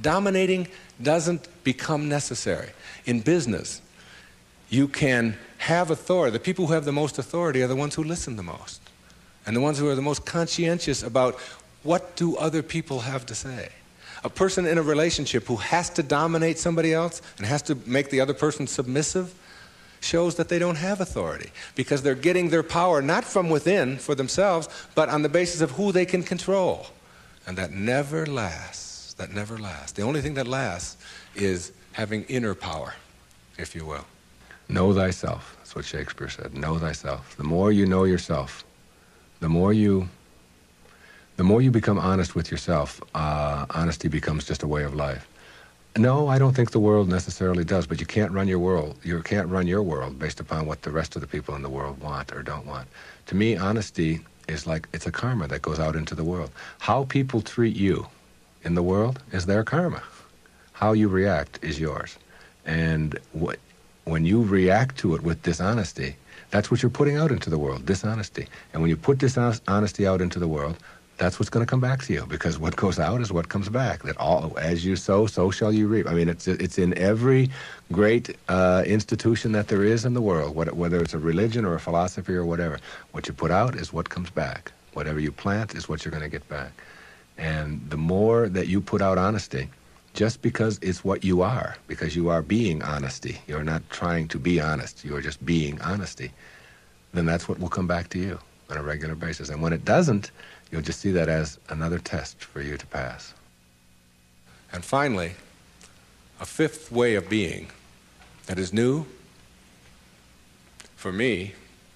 Dominating doesn't become necessary. In business, you can have authority. The people who have the most authority are the ones who listen the most, and the ones who are the most conscientious about what do other people have to say. A person in a relationship who has to dominate somebody else and has to make the other person submissive shows that they don't have authority, because they're getting their power not from within for themselves, but on the basis of who they can control. And that never lasts. That never lasts. The only thing that lasts is having inner power, if you will. Know thyself. That's what Shakespeare said. Know thyself. The more you know yourself, the more you become honest with yourself, honesty becomes just a way of life. No, I don't think the world necessarily does, but you can't run your world. You can't run your world based upon what the rest of the people in the world want or don't want. To me, honesty is like, it's a karma that goes out into the world. How people treat you in the world is their karma. How you react is yours. And when you react to it with dishonesty, that's what you're putting out into the world, dishonesty. And when you put dishonesty out into the world, that's what's going to come back to you, because what goes out is what comes back. That all, as you sow, so shall you reap. I mean, it's in every great institution that there is in the world, whether it's a religion or a philosophy or whatever. What you put out is what comes back. Whatever you plant is what you're going to get back. And the more that you put out honesty, just because it's what you are, because you are being honesty, you're not trying to be honest, you're just being honesty, then that's what will come back to you on a regular basis. And when it doesn't, you'll just see that as another test for you to pass. And finally, a fifth way of being that is new, for me,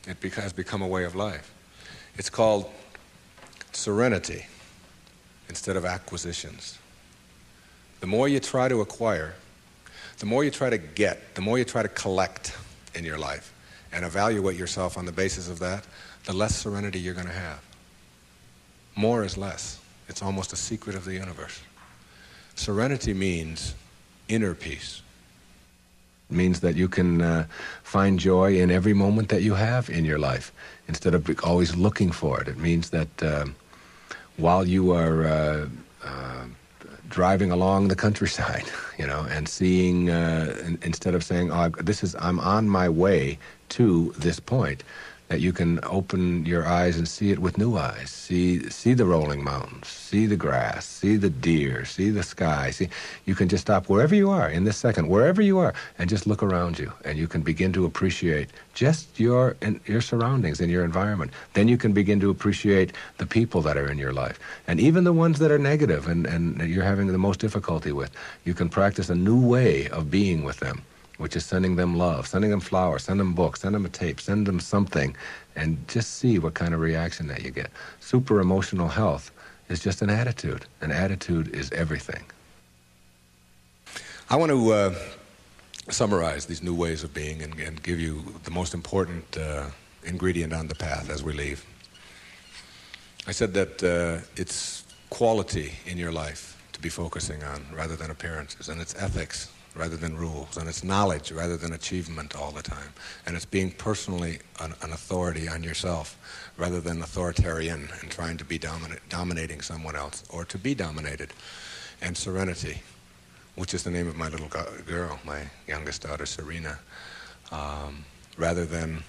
it has become a way of life. It's called serenity instead of acquisitions. The more you try to acquire, the more you try to get, the more you try to collect in your life and evaluate yourself on the basis of that, the less serenity you're going to have. More is less. It's almost a secret of the universe. Serenity means inner peace. It means that you can find joy in every moment that you have in your life instead of always looking for it. It means that while you are driving along the countryside, and seeing, instead of saying, I'm on my way to this point, that you can open your eyes and see it with new eyes. See the rolling mountains, see the grass, see the deer, see the sky. See, you can just stop wherever you are in this second, wherever you are, and just look around you, and you can begin to appreciate just your surroundings and your environment. Then you can begin to appreciate the people that are in your life, and even the ones that are negative and you're having the most difficulty with. You can practice a new way of being with them, which is sending them love, sending them flowers, send them books, send them a tape, send them something, and just see what kind of reaction that you get. Super emotional health is just an attitude. An attitude is everything. I want to summarize these new ways of being and give you the most important ingredient on the path as we leave. I said that it's quality in your life to be focusing on rather than appearances, and it's ethics rather than rules, and it's knowledge rather than achievement all the time, and it's being personally an authority on yourself rather than authoritarian and trying to be dominating someone else or to be dominated, and serenity, which is the name of my little girl, my youngest daughter, Serena, rather than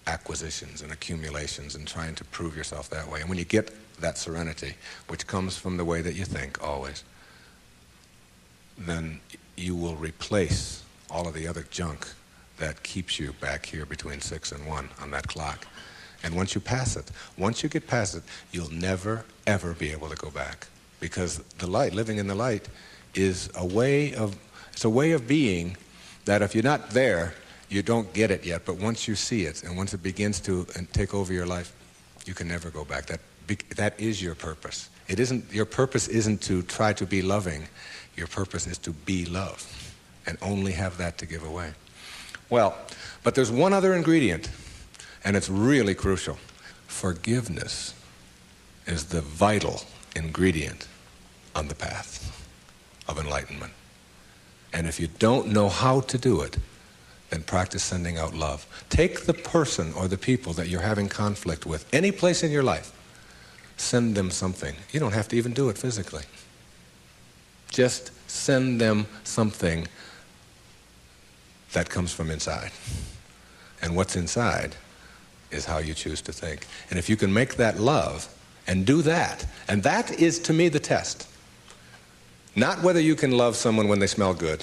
acquisitions and accumulations and trying to prove yourself that way. And when you get that serenity, which comes from the way that you think always, then you will replace all of the other junk that keeps you back here between 6 and 1 on that clock. And once you get past it, you'll never, ever be able to go back. Because the light, living in the light, is a way of being that if you're not there, you don't get it yet. But once you see it, and once it begins to take over your life, you can never go back. That is your purpose. Your purpose isn't to try to be loving. Your purpose is to be love and only have that to give away. Well, but there's one other ingredient, and it's really crucial. Forgiveness is the vital ingredient on the path of enlightenment. And if you don't know how to do it, then practice sending out love. Take the person or the people that you're having conflict with, any place in your life, send them something. You don't have to even do it physically. Just send them something that comes from inside. And what's inside is how you choose to think. And if you can make that love and do that, and that is to me the test. Not whether you can love someone when they smell good,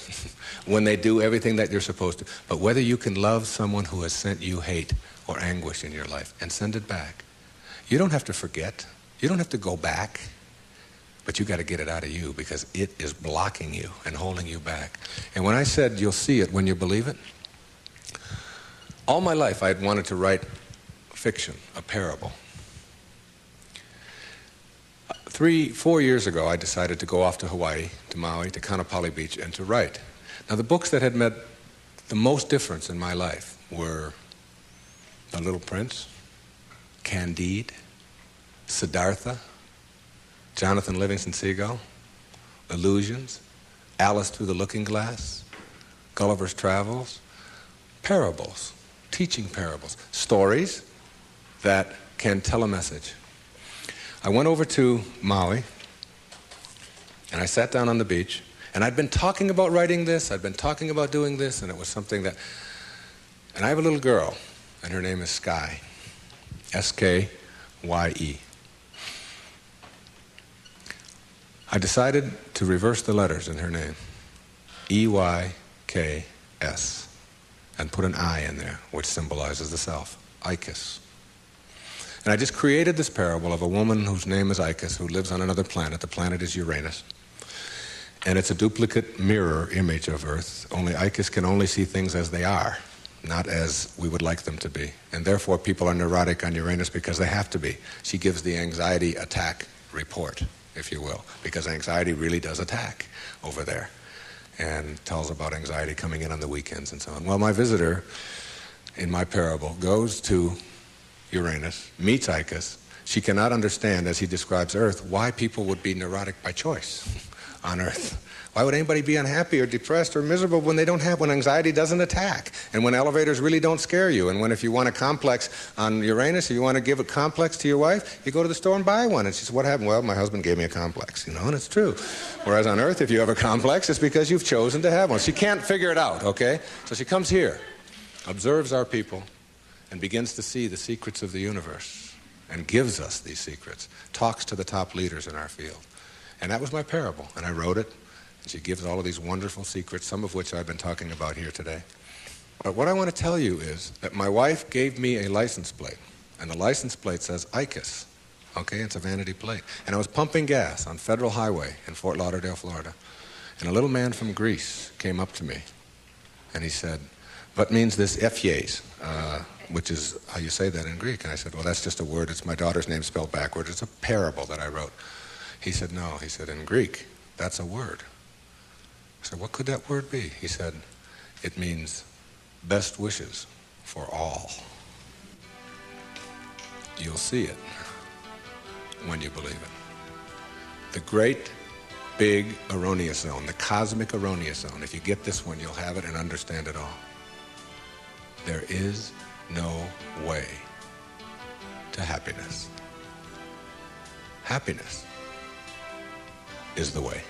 when they do everything that you're supposed to, but whether you can love someone who has sent you hate or anguish in your life and send it back. You don't have to forget. You don't have to go back. But you got to get it out of you because it is blocking you and holding you back. And when I said you'll see it when you believe it, all my life I had wanted to write fiction, a parable. 4 years ago, I decided to go off to Hawaii, to Maui, to Kaanapali Beach, and to write. Now, the books that had made the most difference in my life were The Little Prince, Candide, Siddhartha, Jonathan Livingston Seagull, Illusions, Alice Through the Looking Glass, Gulliver's Travels, parables, teaching parables, stories that can tell a message. I went over to Maui, and I sat down on the beach, and I'd been talking about writing this, I'd been talking about doing this, and it was something that... And I have a little girl, and her name is Sky, S-K-Y-E. I decided to reverse the letters in her name, E-Y-K-S, and put an I in there, which symbolizes the self, Icus. And I just created this parable of a woman whose name is Icus, who lives on another planet. The planet is Uranus. And it's a duplicate mirror image of Earth, only Icus can only see things as they are, not as we would like them to be. And therefore people are neurotic on Uranus because they have to be. She gives the anxiety attack report, if you will, because anxiety really does attack over there and tells about anxiety coming in on the weekends and so on. Well, my visitor in my parable goes to Uranus, meets Icus. She cannot understand, as he describes Earth, why people would be neurotic by choice on Earth. Why would anybody be unhappy or depressed or miserable when anxiety doesn't attack, and when elevators really don't scare you, and when if you want a complex on Uranus, if you want to give a complex to your wife, you go to the store and buy one. And she says, what happened? Well, my husband gave me a complex, and it's true. Whereas on Earth, if you have a complex, it's because you've chosen to have one. She can't figure it out, okay? So she comes here, observes our people, and begins to see the secrets of the universe and gives us these secrets, talks to the top leaders in our field. And that was my parable, and I wrote it, and she gives all of these wonderful secrets, some of which I've been talking about here today. But what I want to tell you is that my wife gave me a license plate, and the license plate says ICUS. Okay, it's a vanity plate. And I was pumping gas on Federal Highway in Fort Lauderdale, Florida, and a little man from Greece came up to me, and he said, "What means this Efyes?" Which is how you say that in Greek. And I said, "Well, that's just a word. It's my daughter's name spelled backwards. It's a parable that I wrote." He said, "No." He said, "In Greek, that's a word." I said, "What could that word be?" He said, "It means best wishes for all." You'll see it when you believe it. The great, big erroneous zone, the cosmic erroneous zone. If you get this one, you'll have it and understand it all. There is no way to happiness. Happiness is the way.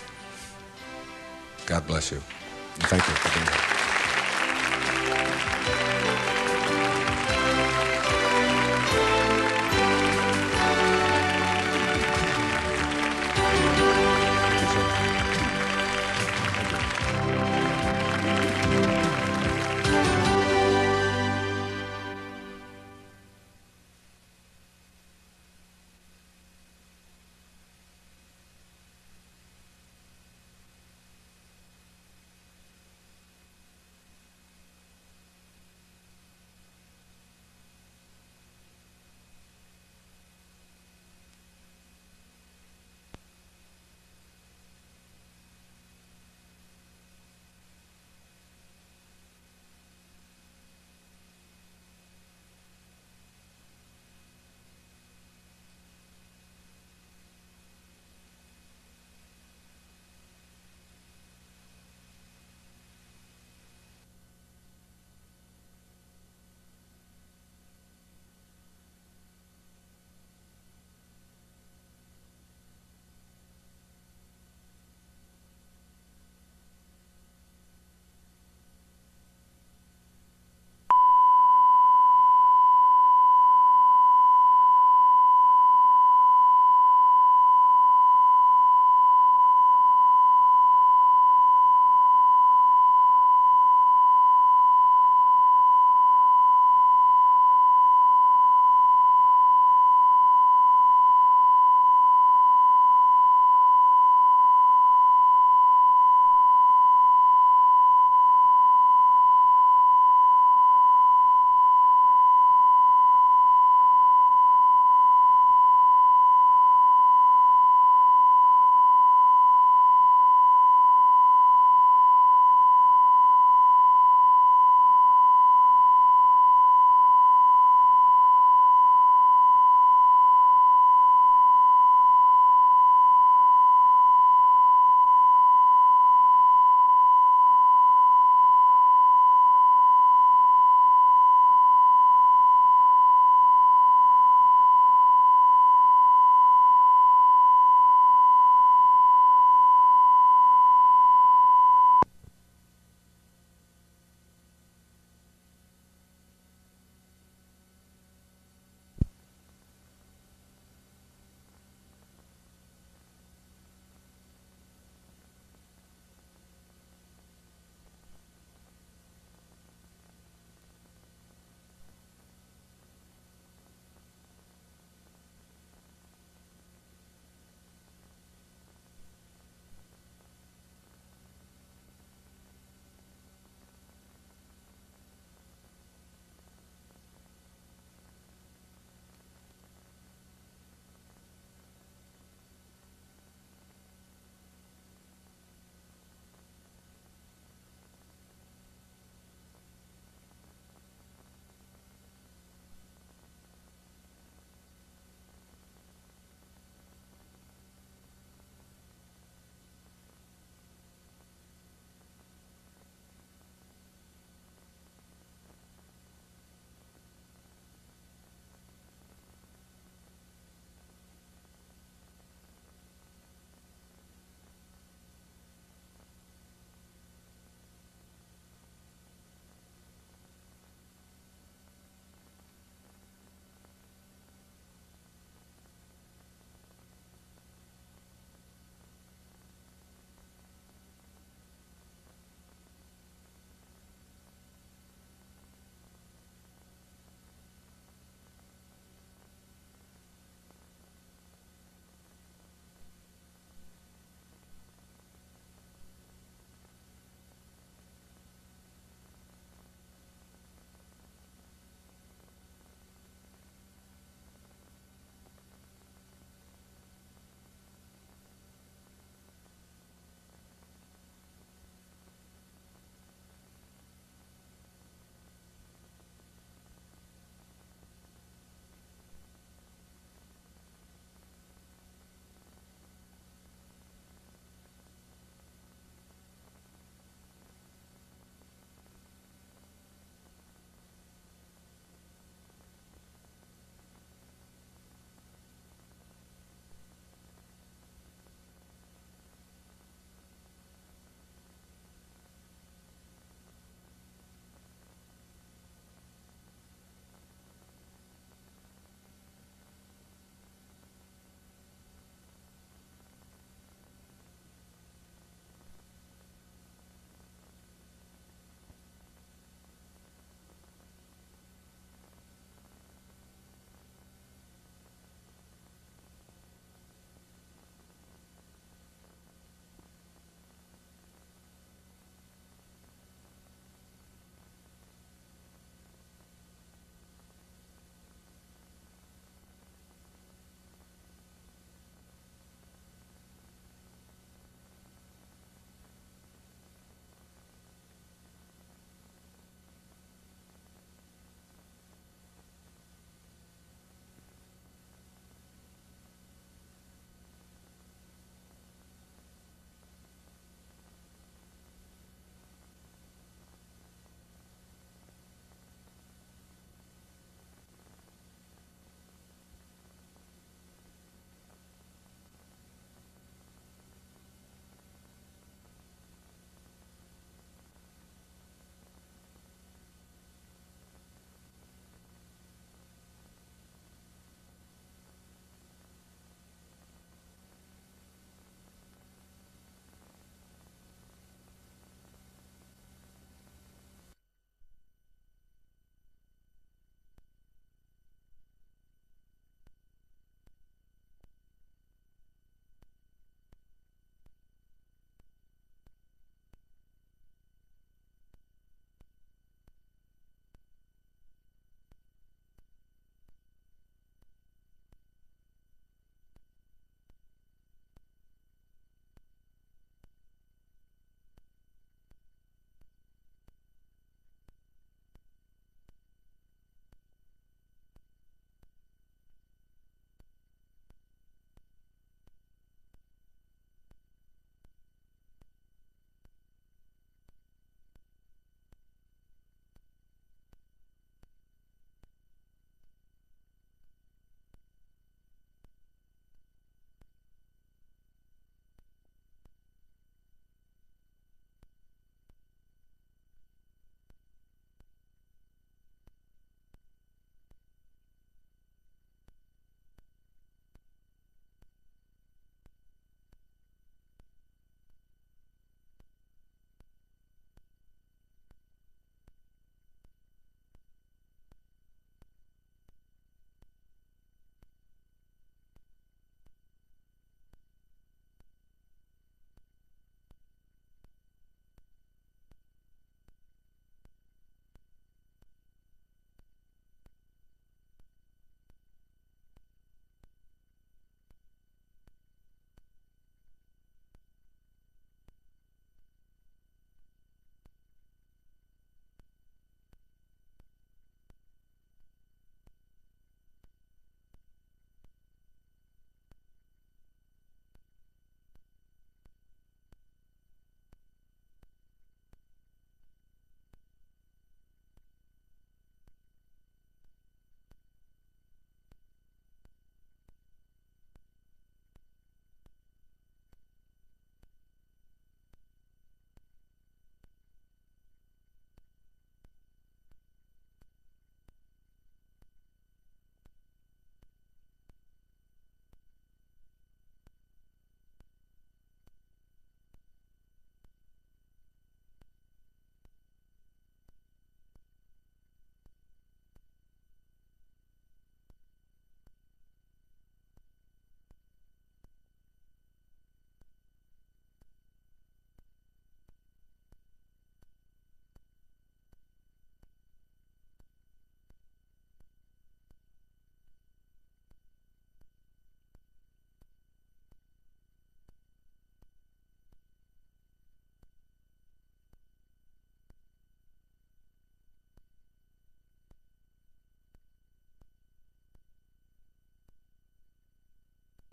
God bless you. And thank you for being here.